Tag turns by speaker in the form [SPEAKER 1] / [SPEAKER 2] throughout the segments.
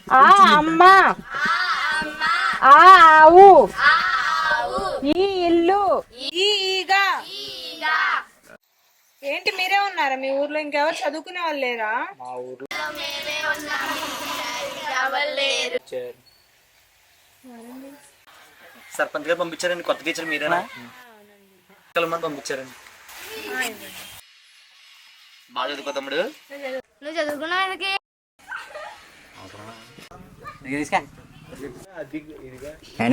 [SPEAKER 1] ఆ అమ్మ, ఆ ఆవు, ఈ ఇల్లు,
[SPEAKER 2] ఈ ఈగ. ఏంటి మీరే ఉన్నారా మీ ఊర్లో? ఇంకెవరు చదువుకునే వాళ్ళు లేరా?
[SPEAKER 3] మా ఊర్లో
[SPEAKER 4] సర్పంచ్ గారు పంపించారండి. కొత్త టీచర్ మీరేనా? మంది పంపించారండి. బాగా చదువుకో తమ్ముడు.
[SPEAKER 5] నువ్వు చదువుకున్నావు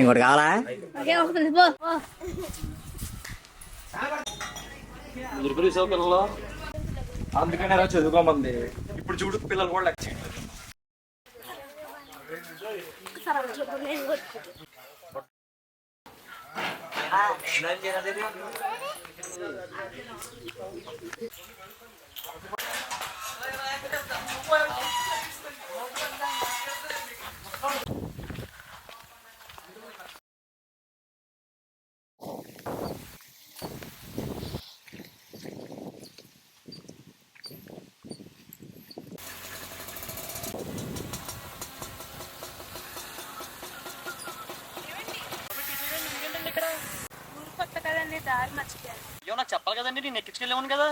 [SPEAKER 6] ఇంకోటి కావాలా?
[SPEAKER 4] పిల్లలు అందుకనే చదువుకోమంది. ఇప్పుడు చూడు పిల్లలు కూడా లెక్క చేయట్లేదు.
[SPEAKER 2] కొత్త కదండి, దారి మర్చిపోయాను.
[SPEAKER 4] అయ్యో నాకు చెప్పాలి కదండి, నేను ఎక్కించుకెళ్ళాను కదా.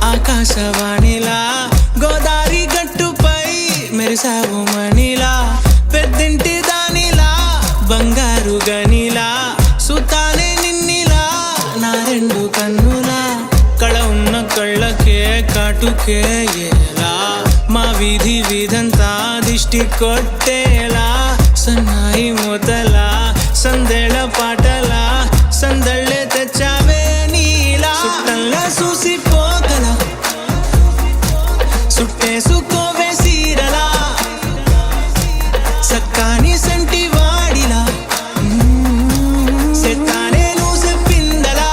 [SPEAKER 7] ఆకాశవాణిలా గోదారి గట్టుపై మెరిసావు మణిలా, పెద్దింటి దానిలా బంగారు గనిలా, సుతానే నిన్నిలా నా రెండు కన్నులా, కళ ఉన్న కళ్ళకే కాటుకే ఎలా, మా వీధి వీధంతా దిష్టి కొట్టేలా, సన్నాయి మూతలా సందేళ పాటలా సందళ్ళే తెచ్చావే నీలా, సుట్టంలా చూసిపోగల సుట్టేసుకోవే సీరలా, సక్కాని సంటి వాడిలా సెత్తానే నువ్వు చెప్పిందలా.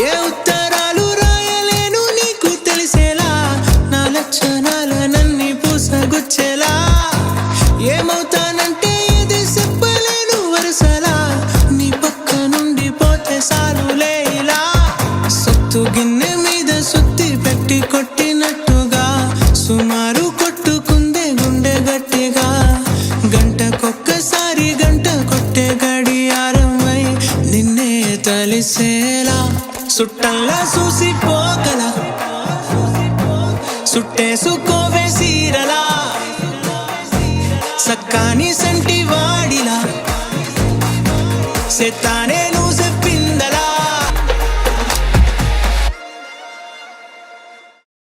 [SPEAKER 7] ఏ ఉత్తరాలు రాయలేను నీకు తెలిసేలా, నా లక్షణాలనన్నీ పూసగుచ్చేలా, ఏమవుతానంటే ఇది చెప్పలేను వరుసలా, నీ పక్క నుండి పోతే సారులే ఇలా, సొత్తు గిన్నె మీద సుత్తి పెట్టి కొట్టినట్టుగా, సుమారు కొట్టుకుందే గుండె గట్టిగా, గంటకొక్కసారి గంట కొట్టే గడియారమై నిన్నే తలిసేలా, సుట్టంలా చూసిపోగల సుట్టేసుకోవే సీరలా, సక్కాని సంటి వాడిలా సెత్తానే